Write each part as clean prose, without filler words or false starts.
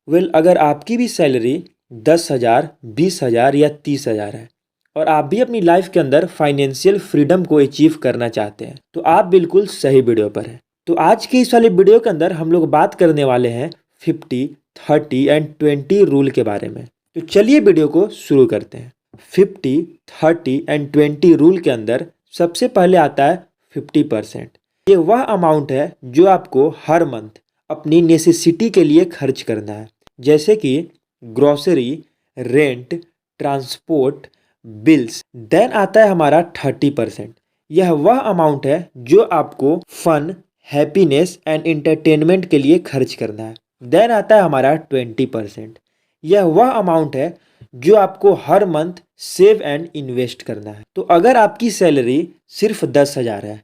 अगर आपकी भी सैलरी 10,000, 20,000 या 30,000 है और आप भी अपनी लाइफ के अंदर फाइनेंशियल फ्रीडम को अचीव करना चाहते हैं तो आप बिल्कुल सही वीडियो पर हैं। तो आज की इस वाले वीडियो के अंदर हम लोग बात करने वाले हैं 50, 30 एंड 20 रूल के बारे में। तो चलिए वीडियो को शुरू करते हैं। 50, 30 एंड 20 रूल के अंदर सबसे पहले आता है 50%। ये वह अमाउंट है जो आपको हर मंथ अपनी नेसेसिटी के लिए खर्च करना है, जैसे कि grocery, rent, transport, bills. Then आता है हमारा 30%। यह वह अमाउंट है जो आपको फन, हैप्पीनेस एंड एंटरटेनमेंट के लिए खर्च करना है। देन आता है हमारा 20%। यह वह अमाउंट है जो आपको हर मंथ सेव एंड इन्वेस्ट करना है। तो अगर आपकी सैलरी सिर्फ 10,000 है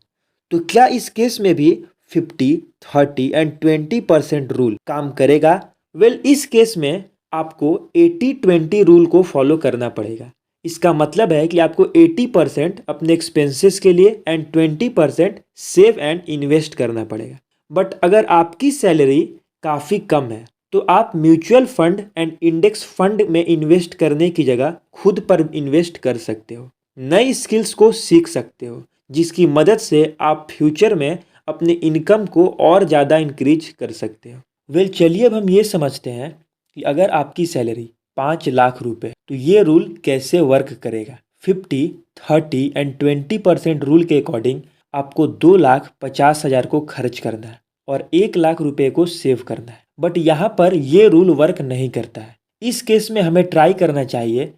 तो क्या इस केस में भी 50, 30 एंड 20% रूल काम करेगा? इस केस में आपको 80-20 रूल को फॉलो करना पड़ेगा। इसका मतलब है कि आपको 80% अपने एक्सपेंसेस के लिए एंड 20% सेव एंड इन्वेस्ट करना पड़ेगा। बट अगर आपकी सैलरी काफ़ी कम है तो आप mutual fund and index fund में इन्वेस्ट करने की जगह खुद पर इन्वेस्ट कर सकते हो, नई स्किल्स को सीख सकते हो, जिसकी मदद से आप फ्यूचर में अपने इनकम को और ज़्यादा इंक्रीज कर सकते हो। चलिए अब हम ये समझते हैं कि अगर आपकी सैलरी 5 लाख रुपए तो ये रूल कैसे वर्क करेगा। 50, 30 एंड 20% रूल के अकॉर्डिंग आपको 2,50,000 को खर्च करना है और 1 लाख रुपए को सेव करना है। बट यहाँ पर ये रूल वर्क नहीं करता है। इस केस में हमें ट्राई करना चाहिए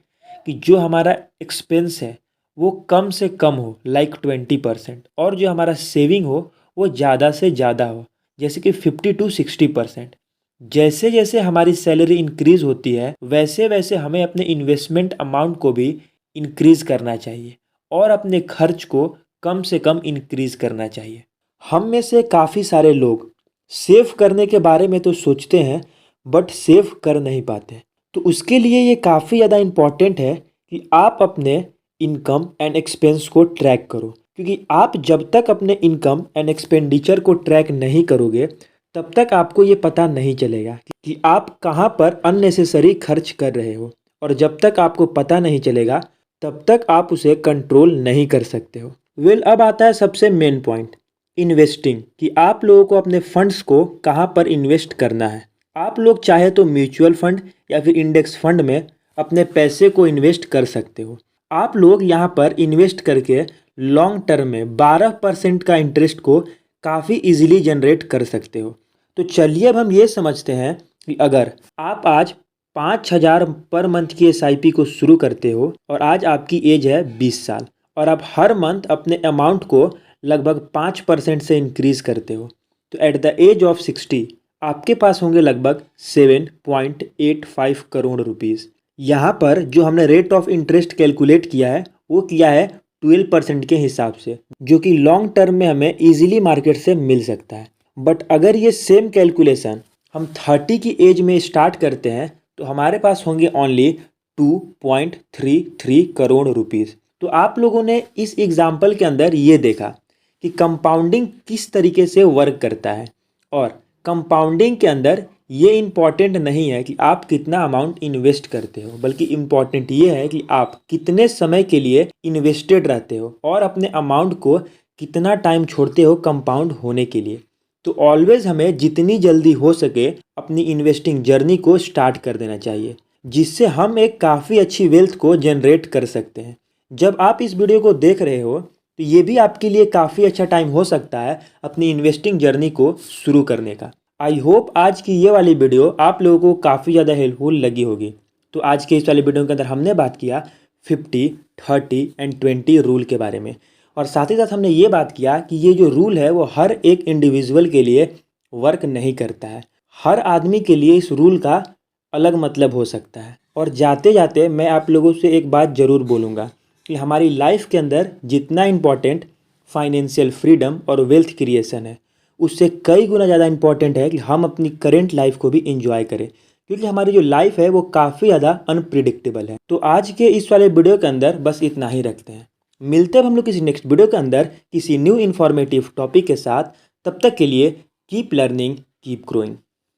कि जो हमारा एक्सपेंस है वो कम से कम हो, लाइक 20%, और जो हमारा सेविंग हो वो ज़्यादा से ज़्यादा हो, जैसे कि 50 to 60%। जैसे जैसे हमारी सैलरी इंक्रीज होती है वैसे वैसे हमें अपने इन्वेस्टमेंट अमाउंट को भी इंक्रीज करना चाहिए और अपने खर्च को कम से कम इंक्रीज करना चाहिए। हम में से काफ़ी सारे लोग सेव करने के बारे में तो सोचते हैं बट सेव कर नहीं पाते। तो उसके लिए ये काफ़ी ज़्यादा इम्पॉर्टेंट है कि आप अपने इनकम एंड एक्सपेंस को ट्रैक करो, क्योंकि आप जब तक अपने इनकम एंड एक्सपेंडिचर को ट्रैक नहीं करोगे तब तक आपको ये पता नहीं चलेगा कि आप कहाँ पर अननेसेसरी खर्च कर रहे हो, और जब तक आपको पता नहीं चलेगा तब तक आप उसे कंट्रोल नहीं कर सकते हो। अब आता है सबसे मेन पॉइंट, इन्वेस्टिंग, कि आप लोगों को अपने फंड्स को कहाँ पर इन्वेस्ट करना है। आप लोग चाहे तो म्यूचुअल फंड या फिर इंडेक्स फंड में अपने पैसे को इन्वेस्ट कर सकते हो। आप लोग यहाँ पर इन्वेस्ट करके लॉन्ग टर्म में 12% का इंटरेस्ट को काफ़ी इजीली जनरेट कर सकते हो। तो चलिए अब हम ये समझते हैं कि अगर आप आज 5,000 पर मंथ की SIP को शुरू करते हो और आज आपकी एज है 20 साल और आप हर मंथ अपने अमाउंट को लगभग 5% से इंक्रीज करते हो, तो एट द एज ऑफ 60 आपके पास होंगे लगभग 7.85 करोड़ रुपीज़। यहाँ पर जो हमने रेट ऑफ इंटरेस्ट कैलकुलेट किया है वो किया है 12% के हिसाब से, जो कि लॉन्ग टर्म में हमें इजीली मार्केट से मिल सकता है। बट अगर ये सेम कैलकुलेशन हम 30 की एज में स्टार्ट करते हैं तो हमारे पास होंगे ओनली 2.33 करोड़ रुपीज़। तो आप लोगों ने इस एग्जाम्पल के अंदर ये देखा कि कंपाउंडिंग किस तरीके से वर्क करता है, और कंपाउंडिंग के अंदर ये इम्पॉर्टेंट नहीं है कि आप कितना अमाउंट इन्वेस्ट करते हो, बल्कि इम्पॉर्टेंट ये है कि आप कितने समय के लिए इन्वेस्टेड रहते हो और अपने अमाउंट को कितना टाइम छोड़ते हो कंपाउंड होने के लिए। तो ऑलवेज हमें जितनी जल्दी हो सके अपनी इन्वेस्टिंग जर्नी को स्टार्ट कर देना चाहिए, जिससे हम एक काफ़ी अच्छी वेल्थ को जनरेट कर सकते हैं। जब आप इस वीडियो को देख रहे हो तो ये भी आपके लिए काफ़ी अच्छा टाइम हो सकता है अपनी इन्वेस्टिंग जर्नी को शुरू करने का। आई होप आज की ये वाली वीडियो आप लोगों को काफ़ी ज़्यादा हेल्पफुल लगी होगी। तो आज के इस वाली वीडियो के अंदर हमने बात किया 50, 30 एंड 20 रूल के बारे में, और साथ ही साथ हमने ये बात किया कि ये जो रूल है वो हर एक इंडिविजुअल के लिए वर्क नहीं करता है। हर आदमी के लिए इस रूल का अलग मतलब हो सकता है। और जाते जाते मैं आप लोगों से एक बात ज़रूर बोलूँगा कि हमारी लाइफ के अंदर जितना इम्पॉर्टेंट फाइनेंशियल फ्रीडम और वेल्थ क्रिएशन है, उससे कई गुना ज़्यादा इम्पॉर्टेंट है कि हम अपनी करेंट लाइफ को भी इंजॉय करें, क्योंकि हमारी जो लाइफ है वो काफ़ी ज़्यादा अनप्रिडिक्टेबल है। तो आज के इस वाले वीडियो के अंदर बस इतना ही रखते हैं। मिलते हैं हम लोग किसी नेक्स्ट वीडियो के अंदर किसी न्यू इन्फॉर्मेटिव टॉपिक के साथ। तब तक के लिए कीप लर्निंग, कीप ग्रोइंग।